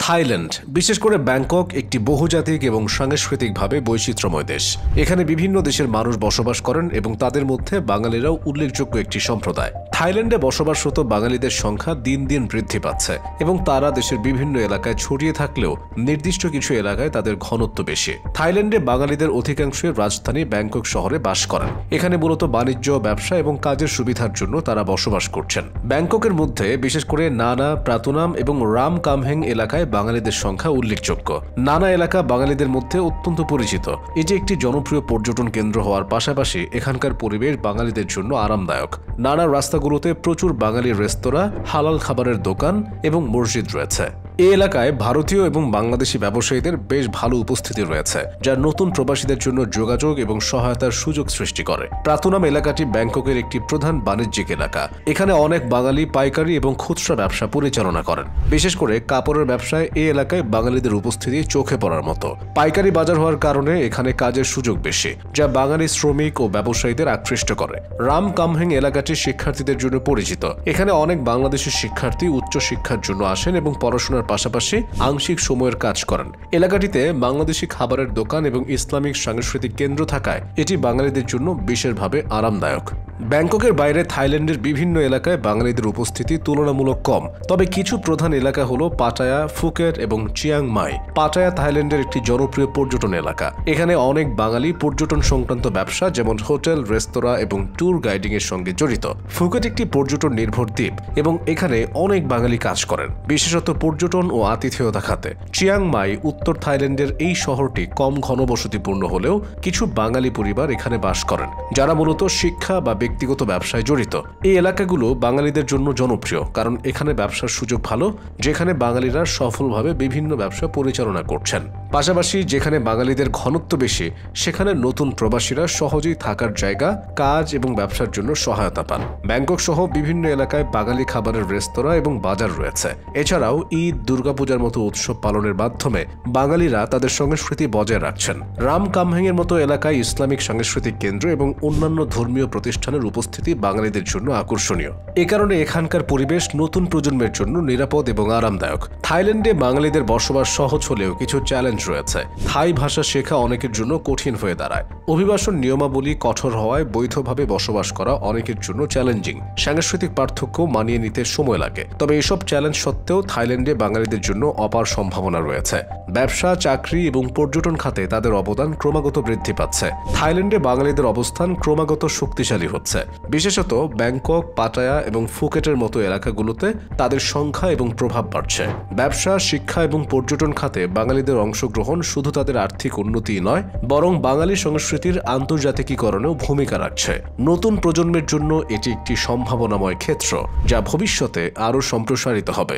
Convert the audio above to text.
Thailand, বিশেষ করে Bangkok, একটি বহুজাতিক এবং সাংস্কৃতিকভাবে বৈচিত্র্যময় দেশ। এখানে বিভিন্ন দেশের মানুষ বসবাস করেন এবং তাদের মধ্যে বাঙালিরাও উল্লেখযোগ্য একটি সম্প্রদায়। থাইল্যান্ডে বসবাসরত বাঙালিদের সংখ্যা দিন দিন বৃদ্ধি পাচ্ছে এবং তারা দেশের বিভিন্ন এলাকায় ছড়িয়ে থাকলেও নির্দিষ্ট কিছু এলাকায় তাদের ঘনত্ব বেশি। থাইল্যান্ডে বাঙালিদের অধিকাংশের রাজধানী ব্যাংকক শহরে বাস করেন। এখানে মূলত বাণিজ্য, ব্যবসা এবং কাজের সুবিধার জন্য তারা বসবাস করছেন। ব্যাংককের মধ্যে বিশেষ করে নানা, প্রাতুনাম এবং রাম কামহেং এলাকায় বাঙালিদের সংখ্যা উল্লেখযোগ্য। নানা এলাকা বাঙালিদের মধ্যে অত্যন্ত পরিচিত। এটি একটি জনপ্রিয় পর্যটন কেন্দ্র হওয়ার পাশাপাশি এখানকার পরিবেশ বাঙালিদের জন্য আরামদায়ক। নানা রাস্তাগুলোতে প্রচুর বাঙালি রেস্তোরাঁ, হালাল খাবারের দোকান এবং মসজিদ রয়েছে। এই এলাকায় ভারতীয় এবং বাংলাদেশি ব্যবসায়ীদের বেশ ভালো উপস্থিতি রয়েছে, যা নতুন প্রবাসীদের জন্য যোগাযোগ এবং সহায়তার সুযোগ সৃষ্টি করে। প্রাতুনাম এলাকাটি ব্যাংককের একটি প্রধান বাণিজ্যিক এলাকা। এখানে অনেক বাঙালি পাইকারি এবং খুচরা ব্যবসা পরিচালনা করেন। বিশেষ করে কাপড়ের ব্যবসায় এই এলাকায় বাঙালিদের উপস্থিতি চোখে পড়ার মতো। পাইকারি বাজার হওয়ার কারণে এখানে কাজের সুযোগ বেশি, যা বাঙালি শ্রমিক ও ব্যবসায়ীদের আকৃষ্ট করে। রাম কামহেং এলাকাটি শিক্ষার্থীদের জন্য পরিচিত। এখানে অনেক বাংলাদেশি শিক্ষার্থী উচ্চ শিক্ষার জন্য আসেন এবং পড়াশোনার পাশাপাশি আংশিক সময়ের কাজ করেন। এলাকাটিতে বাংলাদেশি খাবারের দোকান এবং ইসলামিক সাংস্কৃতিক কেন্দ্র থাকায় এটি বাঙালিদের জন্য বিশেষভাবে আরামদায়ক। ব্যাংককের বাইরে থাইল্যান্ডের বিভিন্ন এলাকায় বাঙালিদের উপস্থিতি তুলনামূলক কম, তবে কিছু প্রধান এলাকা হলো পাটায়া, ফুকেট এবং চিয়াং মাই। পাটায়া থাইল্যান্ডের একটি জনপ্রিয় পর্যটন এলাকা। এখানে অনেক বাঙালি পর্যটন সংক্রান্ত ব্যবসা যেমন হোটেল, রেস্তোরাঁ এবং ট্যুর গাইডিং এর সঙ্গে জড়িত। ফুকেট একটি পর্যটন নির্ভর দ্বীপ এবং এখানে অনেক বাঙালি কাজ করেন, বিশেষত পর্যটন ও আতিথেয়তা খাতে। চিয়াং মাই, উত্তর থাইল্যান্ডের এই শহরটি কম ঘনবসতিপূর্ণ হলেও কিছু বাঙালি পরিবার এখানে বাস করেন, যারা মূলত শিক্ষা বা ব্যক্তিগত ব্যবসায় জড়িত। এই এলাকাগুলো বাঙালিদের জন্য জনপ্রিয় কারণ এখানে ব্যবসার সুযোগ ভালো, যেখানে বাঙালিরা সফলভাবে বিভিন্ন ব্যবসা পরিচালনা করছেন। পাশাপাশি যেখানে বাঙালিদের ঘনত্ব বেশি, সেখানে নতুন প্রবাসীরা সহজেই থাকার জায়গা, কাজ এবং ব্যবসার জন্য সহায়তা পান। ব্যাংকক সহ বিভিন্ন এলাকায় বাঙালি খাবারের রেস্তোরাঁ এবং বাজার রয়েছে। এছাড়াও ঈদ, দুর্গাপূজার মতো উৎসব পালনের মাধ্যমে বাঙালিরা তাদের সংস্কৃতি বজায় রাখছেন। রাম কামহেং এর মতো এলাকায় ইসলামিক সাংস্কৃতিক কেন্দ্র এবং অন্যান্য ধর্মীয় প্রতিষ্ঠানের উপস্থিতি বাঙালিদের জন্য আকর্ষণীয়। এ কারণে এখানকার পরিবেশ নতুন প্রজন্মের জন্য নিরাপদ এবং আরামদায়ক। থাইল্যান্ডে বাঙালিদের বসবাস সহজ হলেও কিছু চ্যালেঞ্জ রয়েছে। থাই ভাষা শেখা অনেকের জন্য কঠিন হয়ে দাঁড়ায়। অভিবাসন নিয়মাবলী কঠোর হওয়ায় বৈধভাবে বসবাস করা অনেকের জন্য চ্যালেঞ্জিং। সাংস্কৃতিক পার্থক্য মানিয়ে নিতে সময় লাগে। তবে এসব চ্যালেঞ্জ সত্ত্বেও থাইল্যান্ডে বাঙালিদের জন্য অপার সম্ভাবনা রয়েছে। ব্যবসা, চাকরি এবং পর্যটন খাতে তাদের অবদান ক্রমাগত বৃদ্ধি পাচ্ছে। থাইল্যান্ডে বাঙালিদের অবস্থান ক্রমাগত শক্তিশালী হচ্ছে। বিশেষত ব্যাংকক, পাটায়া এবং ফুকেটের মতো এলাকাগুলোতে তাদের সংখ্যা এবং প্রভাব বাড়ছে। ব্যবসা, শিক্ষা এবং পর্যটন খাতে বাঙালিদের অংশগ্রহণ শুধু তাদের আর্থিক উন্নতিই নয়, বরং বাঙালি সংস্কৃতির আন্তর্জাতিকীকরণেও ভূমিকা রাখছে। নতুন প্রজন্মের জন্য এটি একটি সম্ভাবনাময় ক্ষেত্র, যা ভবিষ্যতে আরও সম্প্রসারিত হবে।